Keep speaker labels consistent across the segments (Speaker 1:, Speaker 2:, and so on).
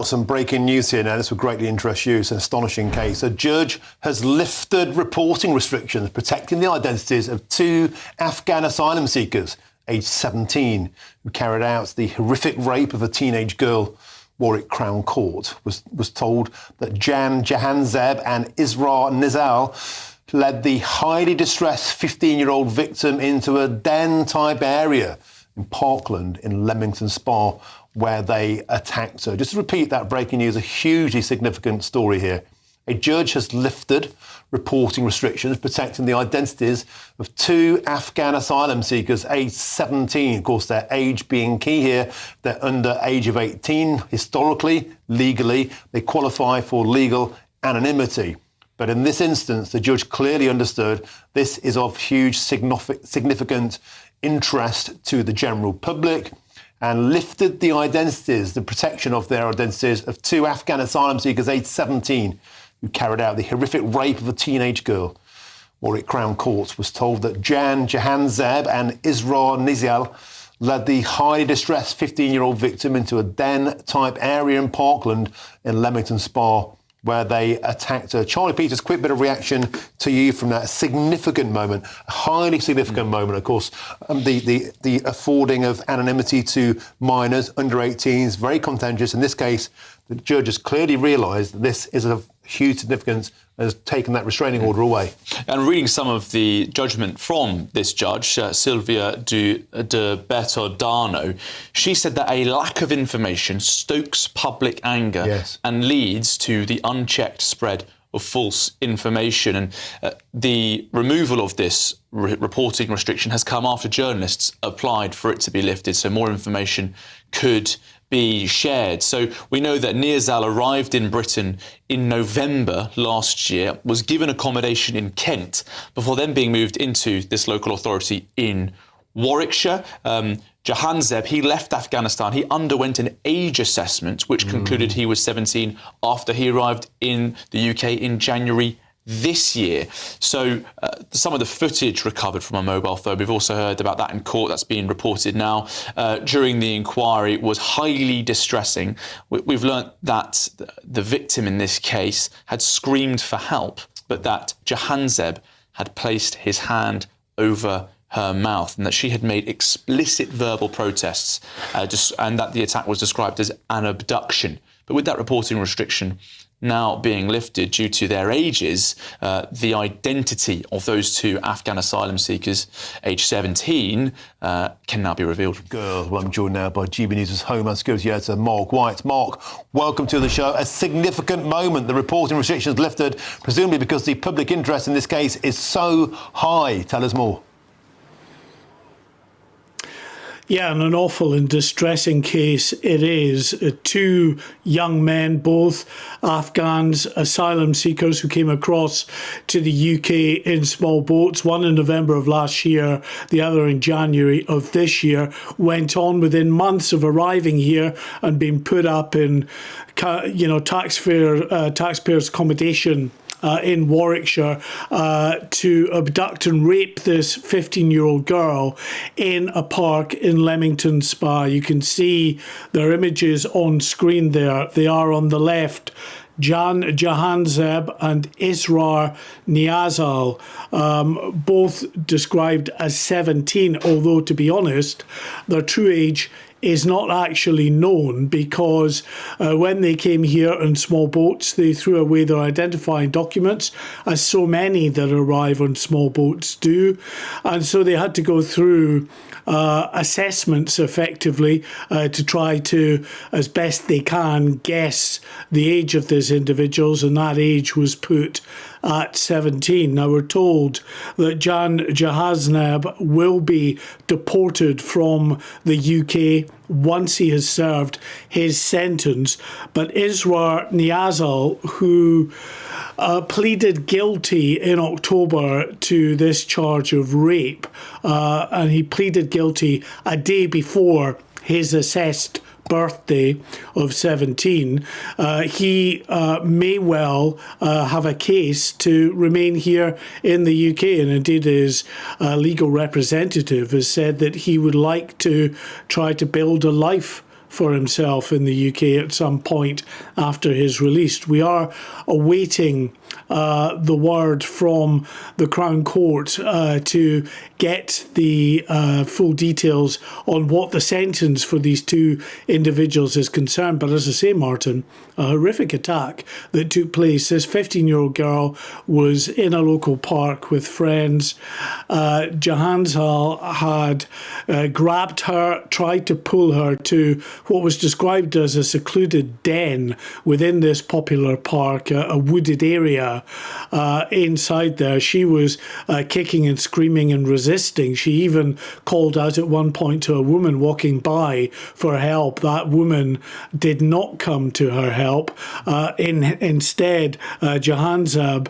Speaker 1: Some breaking news here now. This will greatly interest you. It's an astonishing case. A judge has lifted reporting restrictions protecting the identities of two Afghan asylum seekers, aged 17, who carried out the horrific rape of a teenage girl. Warwick Crown Court was told that Jan Jahanzeb and Isra Nizal led the highly distressed 15-year-old victim into a den-type area in Parkland in Leamington Spa, where they attacked her. Just to repeat that breaking news, a hugely significant story here. A judge has lifted reporting restrictions protecting the identities of two Afghan asylum seekers aged 17. Of course, their age being key here. They're under age of 18. Historically, legally, they qualify for legal anonymity. But in this instance, the judge clearly understood this is of huge significant interest to the general public, and lifted the identities, the protection of their identities of two Afghan asylum seekers aged 17 who carried out the horrific rape of a teenage girl. Warwick Crown Court was told that Jan Jahanzeb and Isra Nizal led the highly distressed 15-year-old victim into a den-type area in Parkland in Leamington Spa, where they attacked her. Charlie Peters, quick bit of reaction to you from that significant moment, a highly significant moment, of course. The affording of anonymity to minors under 18s, very contentious. In this case, the judge has clearly realised that this is of huge significance and has taken that restraining order away.
Speaker 2: And reading some of the judgment from this judge, Sylvia de Bertordano, she said that a lack of information stokes public anger and leads to the unchecked spread of false information. And the removal of this reporting restriction has come after journalists applied for it to be lifted, so more information could be shared. So we know that Nizal arrived in Britain in November last year, was given accommodation in Kent before then being moved into this local authority in Warwickshire. Jahanzeb, he left Afghanistan. He underwent an age assessment, which concluded he was 17 after he arrived in the UK in January this year. So some of the footage recovered from a mobile phone, we've also heard about that in court, that's being reported now, during the inquiry was highly distressing. We've learnt that the victim in this case had screamed for help, but that Jahanzeb had placed his hand over her mouth and that she had made explicit verbal protests and that the attack was described as an abduction. But with that reporting restriction now being lifted due to their ages, the identity of those two Afghan asylum seekers, aged 17, can now be revealed.
Speaker 1: Well, I'm joined now by GBNews' Homeland Security editor, Mark White. Mark, welcome to the show. A significant moment. The reporting restrictions lifted, presumably because the public interest in this case is so high. Tell us more.
Speaker 3: Yeah, and an awful and distressing case it is. Two young men, both Afghans, asylum seekers who came across to the UK in small boats, one in November of last year, the other in January of this year, went on within months of arriving here and being put up in, taxpayers' accommodation in Warwickshire to abduct and rape this 15-year-old girl in a park in Leamington Spa. You can see their images on screen there. They are on the left. Jan Jahanzeb and Israr Niyazal, both described as 17, although, to be honest, their true age is not actually known because when they came here in small boats, they threw away their identifying documents, as so many that arrive on small boats do. And so they had to go through assessments effectively to try to, as best they can, guess the age of these individuals, and that age was put at 17. Now, we're told that Jan Jahanzeb will be deported from the UK once he has served his sentence. But Israr Niyazal, who pleaded guilty in October to this charge of rape, and he pleaded guilty a day before his assessed birthday of 17, he may well have a case to remain here in the UK, and indeed his legal representative has said that he would like to try to build a life for himself in the UK at some point after his release. We are awaiting the word from the Crown Court to get the full details on what the sentence for these two individuals is concerned. But as I say, Martin, a horrific attack that took place. This 15-year-old girl was in a local park with friends. Jahanzal had grabbed her, tried to pull her to what was described as a secluded den within this popular park, a wooded area inside there. She was kicking and screaming and resisting. She even called out at one point to a woman walking by for help. That woman did not come to her help. Instead, Jahanzab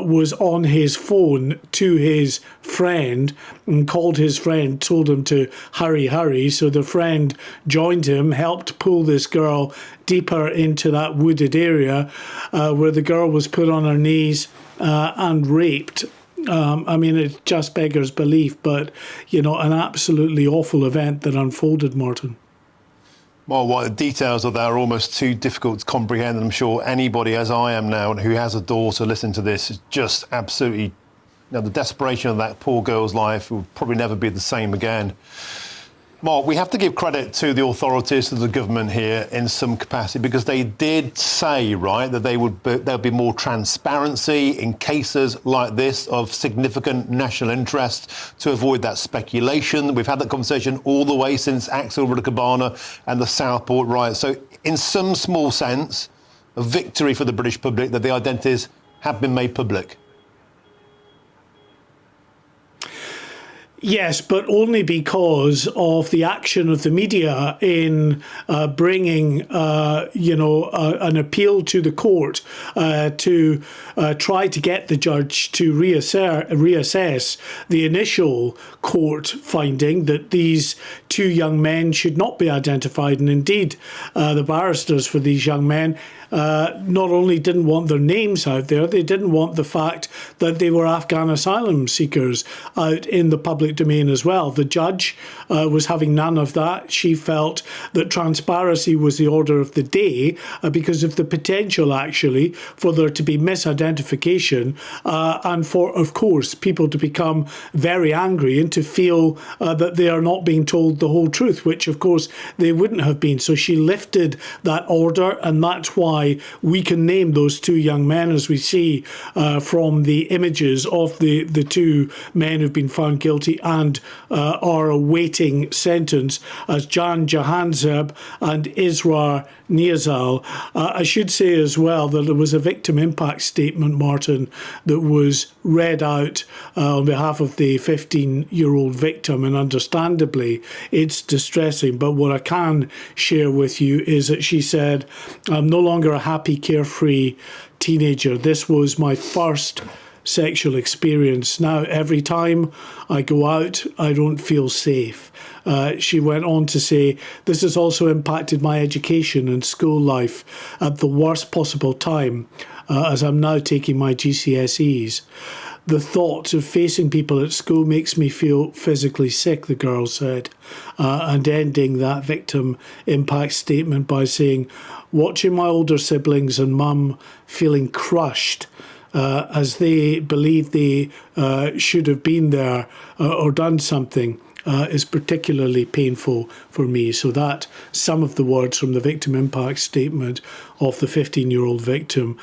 Speaker 3: was on his phone to his friend and called his friend, told him to hurry. So the friend joined him, helped pull this girl deeper into that wooded area where the girl was put on her knees and raped. I mean, it just beggars belief, but, an absolutely awful event that unfolded, Martin.
Speaker 1: Well, the details of that are almost too difficult to comprehend. I'm sure anybody, as I am now, and who has a daughter, listen to this, is just absolutely... the desperation of that poor girl's life will probably never be the same again. Mark, we have to give credit to the authorities, to the government here in some capacity, because they did say, right, that there'll be more transparency in cases like this of significant national interest to avoid that speculation. We've had that conversation all the way since Axel Rudakabana and the Southport riots. So in some small sense, a victory for the British public that the identities have been made public.
Speaker 3: Yes, but only because of the action of the media in bringing, an appeal to the court to try to get the judge to reassess the initial court finding that these two young men should not be identified. And indeed, the barristers for these young men not only didn't want their names out there, they didn't want the fact that they were Afghan asylum seekers out in the public domain as well. The judge was having none of that. She felt that transparency was the order of the day because of the potential, actually, for there to be misidentification and for, of course, people to become very angry and to feel that they are not being told the whole truth, which, of course, they wouldn't have been. So she lifted that order, and that's why we can name those two young men, as we see from the images of the two men who've been found guilty and are awaiting sentence, as Jan Jahanzeb and Israr Niyazal. I should say as well that there was a victim impact statement, Martin, that was read out on behalf of the 15-year-old victim, and understandably it's distressing. But what I can share with you is that she said, "I'm no longer a happy, carefree teenager. This was my first sexual experience. Now, every time I go out, I don't feel safe." She went on to say, "This has also impacted my education and school life at the worst possible time, as I'm now taking my GCSEs. The thought of facing people at school makes me feel physically sick," the girl said, and ending that victim impact statement by saying, "Watching my older siblings and mum feeling crushed as they believe they should have been there or done something is particularly painful for me." So that some of the words from the victim impact statement of the 15-year-old victim,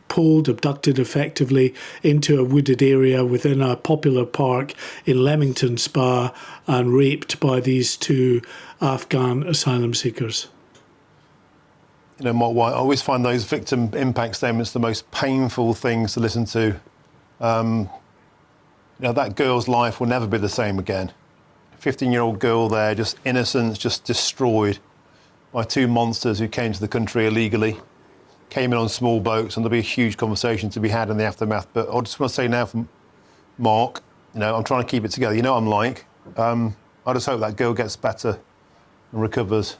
Speaker 3: pulled, abducted effectively into a wooded area within a popular park in Leamington Spa and raped by these two Afghan asylum seekers.
Speaker 1: Mark White, I always find those victim impact statements the most painful things to listen to. That girl's life will never be the same again. 15-year-old girl there, just innocence, just destroyed by two monsters who came to the country illegally, came in on small boats, and there'll be a huge conversation to be had in the aftermath. But I just want to say now from Mark, I'm trying to keep it together. I'm like, I just hope that girl gets better and recovers.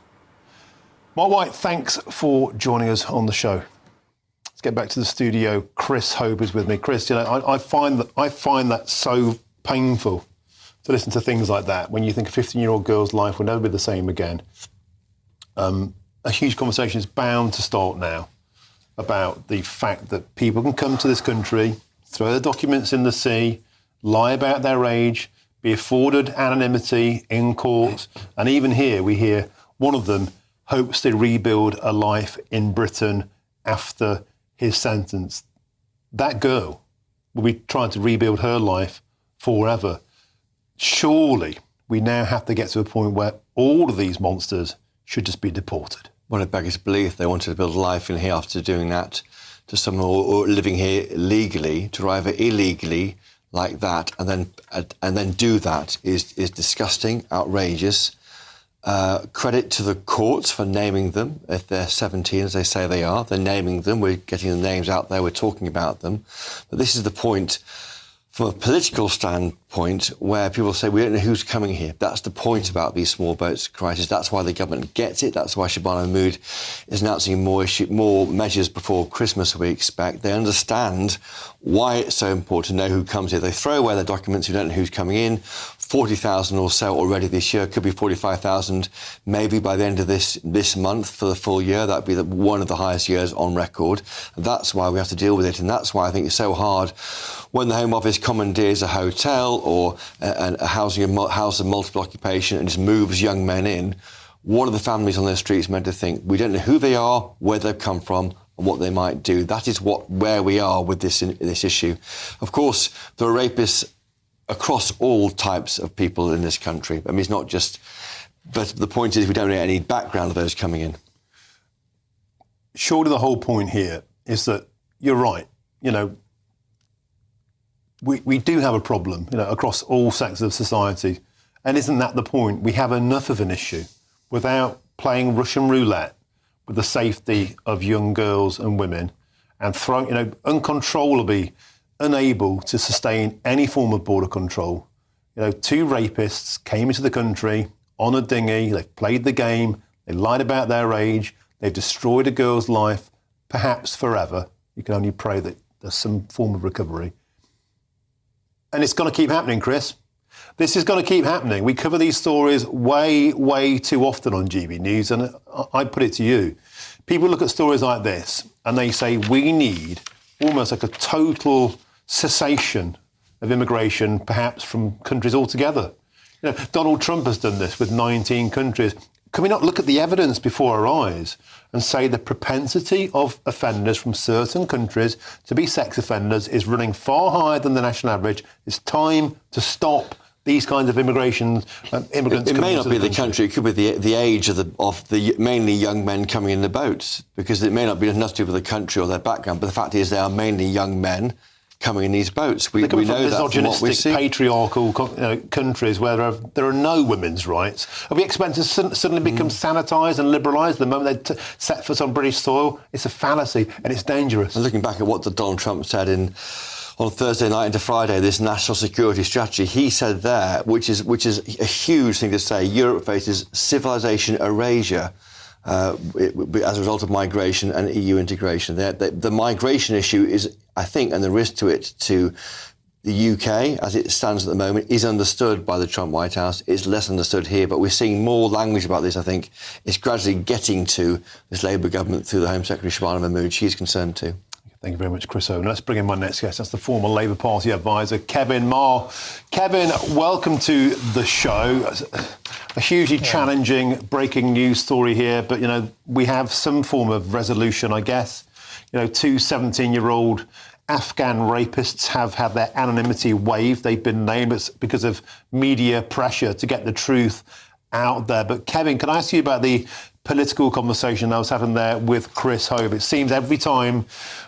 Speaker 1: Mark White, thanks for joining us on the show. Let's get back to the studio. Chris Hope is with me. Chris, I find that so painful to listen to things like that when you think a 15-year-old girl's life will never be the same again. a huge conversation is bound to start now about the fact that people can come to this country, throw their documents in the sea, lie about their age, be afforded anonymity in courts, and even here we hear one of them hopes to rebuild a life in Britain after his sentence. That girl will be trying to rebuild her life forever. Surely we now have to get to a point where all of these monsters should just be deported.
Speaker 4: Well, it beggars belief they wanted to build a life in here after doing that to someone or living here legally, to arrive here illegally like that, and then do that is disgusting, outrageous. Credit to the courts for naming them. If they're 17, as they say they are, they're naming them. We're getting the names out there. We're talking about them. But this is the point, from a political standpoint, where people say, we don't know who's coming here. That's the point about these small boats crisis. That's why the government gets it. That's why Shabana Mahmood is announcing more measures before Christmas, we expect. They understand why it's so important to know who comes here. They throw away their documents. We don't know who's coming in. 40,000 or so already this year. Could be 45,000 maybe by the end of this month for the full year. That would be one of the highest years on record. And that's why we have to deal with it. And that's why I think it's so hard when the Home Office commandeers a hotel or a house of multiple occupation and just moves young men in. What are the families on the streets meant to think? We don't know who they are, where they've come from, and what they might do. That is where we are with this issue. Of course, there are rapists across all types of people in this country. I mean, it's not just... But the point is we don't know any background of those coming in.
Speaker 1: Surely the whole point here is that you're right. You know, we do have a problem, you know, across all sectors of society. And isn't that the point? We have enough of an issue without playing Russian roulette with the safety of young girls and women and throwing, you know, uncontrollably unable to sustain any form of border control. You know, two rapists came into the country on a dinghy, they've played the game, they lied about their age, they've destroyed a girl's life, perhaps forever. You can only pray that there's some form of recovery. And it's going to keep happening, Chris. This is going to keep happening. We cover these stories way, way too often on GB News, and I put it to you. People look at stories like this and they say we need almost like a total cessation of immigration, perhaps from countries altogether. You know, Donald Trump has done this with 19 countries. Can we not look at the evidence before our eyes and say the propensity of offenders from certain countries to be sex offenders is running far higher than the national average? It's time to stop these kinds of immigrants. It
Speaker 4: may not be the country. It could be the age of the mainly young men coming in the boats, because it may not be enough to do with the country or their background. But the fact is, they are mainly young men coming in these boats. We know that from what we see.
Speaker 1: Patriarchal countries where there are no women's rights. Are we expected to suddenly become sanitised and liberalised the moment they set foot on British soil? It's a fallacy and it's dangerous.
Speaker 4: And looking back at what Donald Trump said on Thursday night into Friday, this national security strategy, he said there, which is a huge thing to say, Europe faces civilization erasure as a result of migration and EU integration. The migration issue is, I think, and the risk to it to the UK, as it stands at the moment, is understood by the Trump White House. It's less understood here, but we're seeing more language about this, I think. It's gradually getting to this Labour government through the Home Secretary, Shabana Mahmood. She's concerned too.
Speaker 1: Thank you very much, Chris Owen. Let's bring in my next guest. That's the former Labour Party advisor, Kevin Marr. Kevin, welcome to the show. A hugely challenging breaking news story here, but, you know, we have some form of resolution, I guess. You know, two 17-year-old Afghan rapists have had their anonymity waived. They've been named because of media pressure to get the truth out there. But, Kevin, can I ask you about the political conversation that was having there with Chris Hove? It seems every time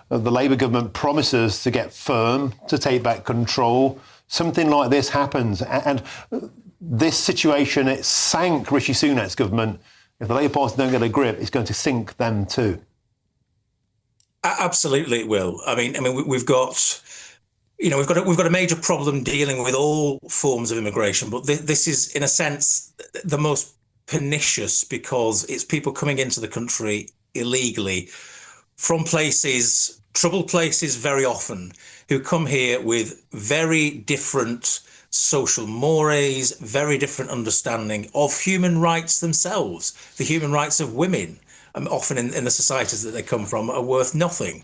Speaker 1: the Labour government promises to get firm, to take back control, something like this happens. And this situation, it sank Rishi Sunak's government. If the Labour Party don't get a grip, it's going to sink them too.
Speaker 5: Absolutely, it will. I mean, we've got a major problem dealing with all forms of immigration, but this is, in a sense, the most pernicious, because it's people coming into the country illegally from troubled places very often, who come here with very different social mores, very different understanding of human rights themselves. The human rights of women, often in the societies that they come from, are worth nothing.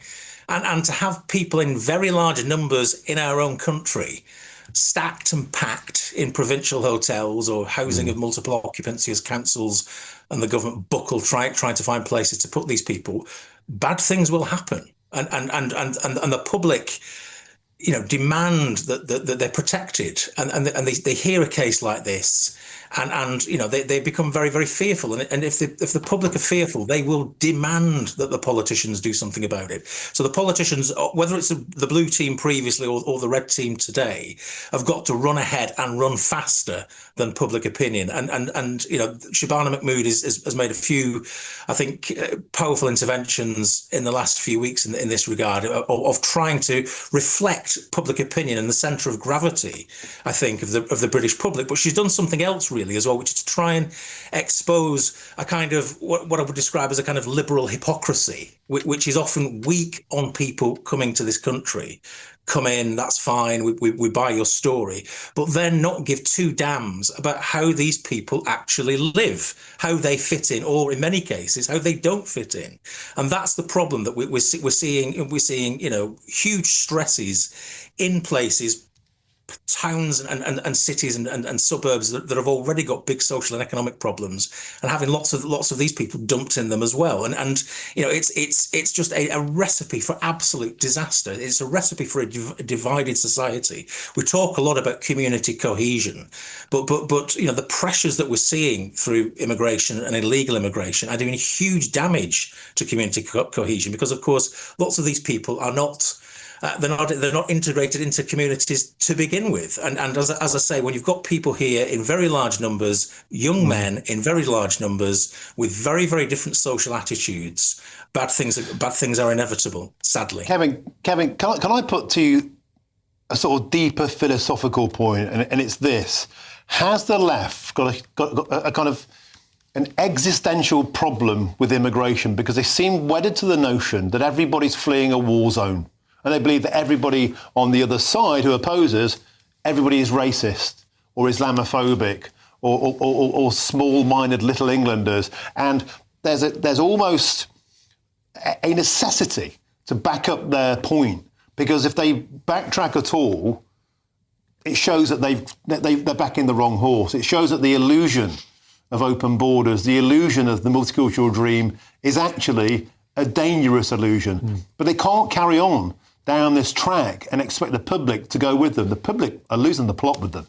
Speaker 5: And to have people in very large numbers in our own country, stacked and packed in provincial hotels or housing of multiple occupancy as councils and the government buckle trying to find places to put these people, bad things will happen. And the public, demand that they're protected, and they hear a case like this, and they become very, very fearful. And if the public are fearful, they will demand that the politicians do something about it. So the politicians, whether it's the blue team previously or the red team today, have got to run ahead and run faster than public opinion. And Shabana Mahmood has made a few, I think, powerful interventions in the last few weeks in this regard of trying to reflect public opinion in the centre of gravity, I think, of the British public. But she's done something else really as well, which is to try and expose a kind of what I would describe as a kind of liberal hypocrisy, which is often weak on people coming to this country. Come in, that's fine, we buy your story, but then not give two damns about how these people actually live, how they fit in, or in many cases, how they don't fit in. And that's the problem that we're seeing, huge stresses in places, towns and cities and suburbs that have already got big social and economic problems, and having lots of these people dumped in them as well. And it's just a recipe for absolute disaster. It's a recipe for a divided society. We talk a lot about community cohesion, but the pressures that we're seeing through immigration and illegal immigration are doing huge damage to community cohesion, because of course lots of these people are not. They're not integrated into communities to begin with, and as I say, when you've got people here in very large numbers, young men in very large numbers with very, very different social attitudes, bad things are inevitable. Sadly,
Speaker 1: Kevin, can I put to you a sort of deeper philosophical point, and it's this: has the left got a kind of an existential problem with immigration because they seem wedded to the notion that everybody's fleeing a war zone? And they believe that everybody on the other side who opposes, everybody is racist or Islamophobic or small-minded little Englanders. And there's almost a necessity to back up their point, because if they backtrack at all, it shows that they're backing the wrong horse. It shows that the illusion of open borders, the illusion of the multicultural dream, is actually a dangerous illusion. But they can't carry on down this track and expect the public to go with them. The public are losing the plot with them.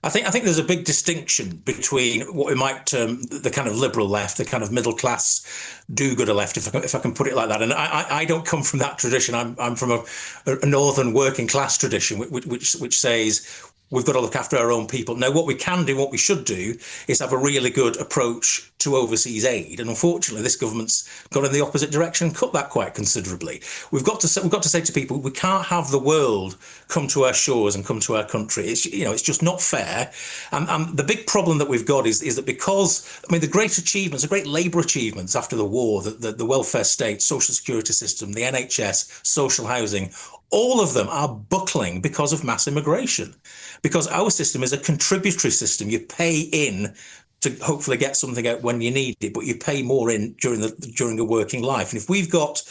Speaker 5: I think there's a big distinction between what we might term the kind of liberal left, the kind of middle class do-gooder left, if I can put it like that. And I don't come from that tradition. I'm from a northern working class tradition, which says we've got to look after our own people. Now, what we can do, what we should do, is have a really good approach to overseas aid. And unfortunately, this government's gone in the opposite direction and cut that quite considerably. We've got to say to people, we can't have the world come to our shores and come to our country. It's just not fair. And the big problem that we've got is that because, the great achievements, the great labour achievements after the war, the welfare state, social security system, the NHS, social housing, all of them are buckling because of mass immigration, because our system is a contributory system. You pay in to hopefully get something out when you need it, but you pay more in during a working life. And if we've got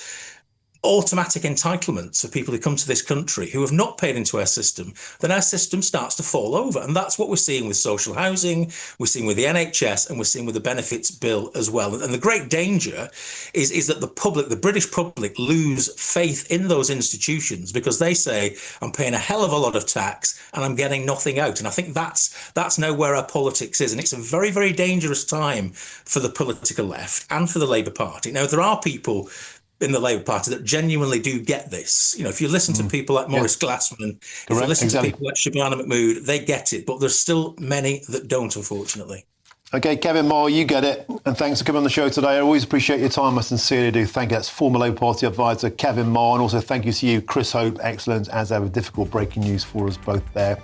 Speaker 5: automatic entitlements for people who come to this country who have not paid into our system, then our system starts to fall over. And that's what we're seeing with social housing, we're seeing with the NHS, and we're seeing with the benefits bill as well. And the great danger is that the British public lose faith in those institutions because they say, I'm paying a hell of a lot of tax and I'm getting nothing out. And I think that's now where our politics is. And it's a very, very dangerous time for the political left and for the Labour Party. Now, there are people in the Labour Party that genuinely do get this. If you listen to people like Maurice Glassman, if you listen to people like Shabana Mahmood, they get it, but there's still many that don't, unfortunately.
Speaker 1: OK, Kevin Moore, you get it. And thanks for coming on the show today. I always appreciate your time. I sincerely do. Thank you. That's former Labour Party advisor Kevin Moore. And also thank you to you, Chris Hope. Excellent, as ever. Difficult breaking news for us both there.